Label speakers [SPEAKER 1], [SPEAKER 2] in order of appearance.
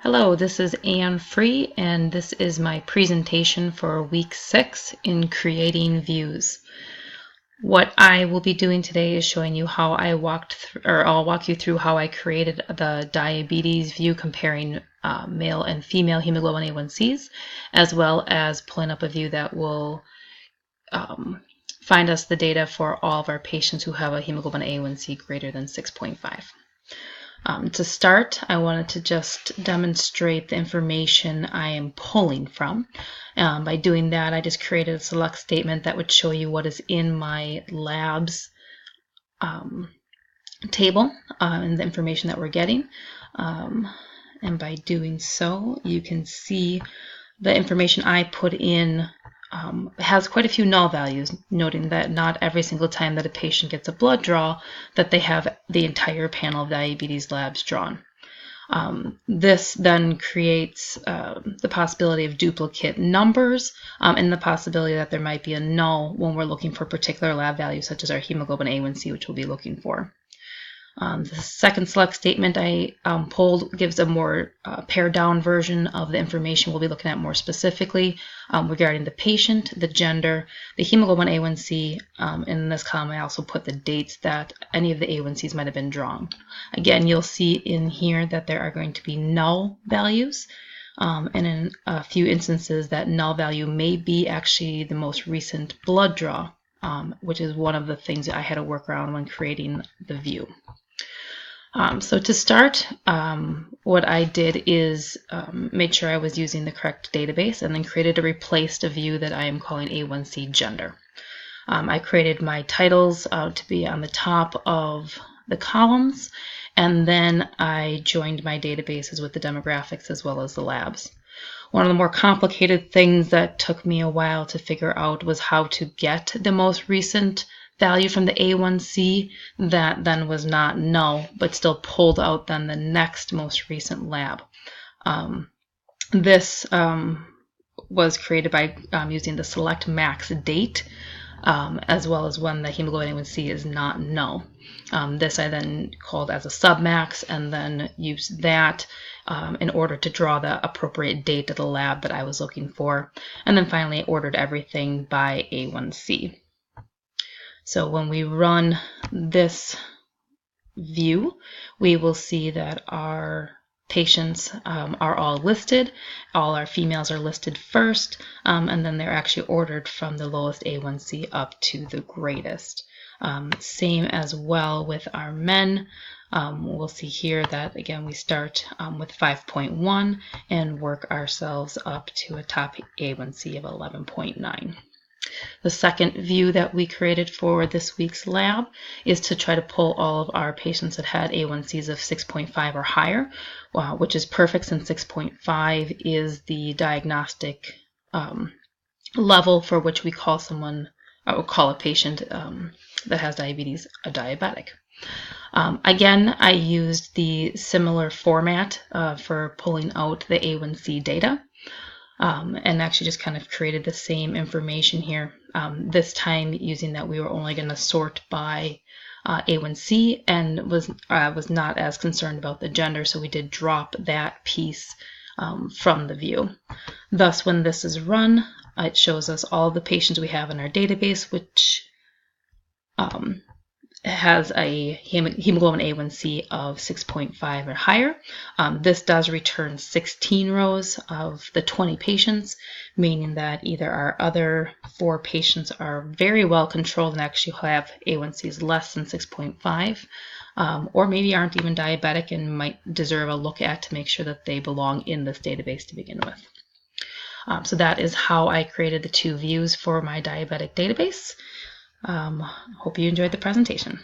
[SPEAKER 1] Hello, this is Anne Free, and this is my presentation for week 6 in creating views. What I will be doing today is showing you how I I'll walk you through how I created the diabetes view comparing male and female hemoglobin A1Cs, as well as pulling up a view that will find us the data for all of our patients who have a hemoglobin A1C greater than 6.5. To start, I wanted to just demonstrate the information I am pulling from. By doing that, I just created a select statement that would show you what is in my labs table and the information that we're getting. And by doing so, you can see the information I put in has quite a few null values, noting that not every single time that a patient gets a blood draw that they have the entire panel of diabetes labs drawn. This then creates the possibility of duplicate numbers and the possibility that there might be a null when we're looking for particular lab values, such as our hemoglobin A1C, which we'll be looking for. The second select statement I pulled gives a more pared down version of the information we'll be looking at more specifically regarding the patient, the gender, the hemoglobin A1C. In this column, I also put the dates that any of the A1Cs might have been drawn. Again, you'll see in here that there are going to be null values. And in a few instances, that null value may be actually the most recent blood draw, which is one of the things that I had to work around when creating the view. So to start, what I did is made sure I was using the correct database and then created a replaced view that I am calling A1C gender. I created my titles to be on the top of the columns, and then I joined my databases with the demographics as well as the labs. One of the more complicated things that took me a while to figure out was how to get the most recent value from the A1C that then was not null, but still pulled out then the next most recent lab. This was created by using the select max date, as well as when the hemoglobin A1C is not null. This I then called as a submax and then used that in order to draw the appropriate date of the lab that I was looking for. And then finally ordered everything by A1C. So when we run this view, we will see that our patients are all listed. All our females are listed first, and then they're actually ordered from the lowest A1C up to the greatest. Same as well with our men. We'll see here that, again, we start with 5.1 and work ourselves up to a top A1C of 11.9. The second view that we created for this week's lab is to try to pull all of our patients that had A1Cs of 6.5 or higher, which is perfect since 6.5 is the diagnostic level for which we call a patient that has diabetes a diabetic. Again, I used the similar format for pulling out the A1C data. And actually just kind of created the same information here. This time using that we were only going to sort by A1C and was not as concerned about the gender, so we did drop that piece from the view. Thus, when this is run, it shows us all the patients we have in our database, which has a hemoglobin A1C of 6.5 or higher. This does return 16 rows of the 20 patients, meaning that either our other 4 patients are very well controlled and actually have A1Cs less than 6.5, or maybe aren't even diabetic and might deserve a look at to make sure that they belong in this database to begin with. So that is how I created the 2 views for my diabetic database. Hope you enjoyed the presentation.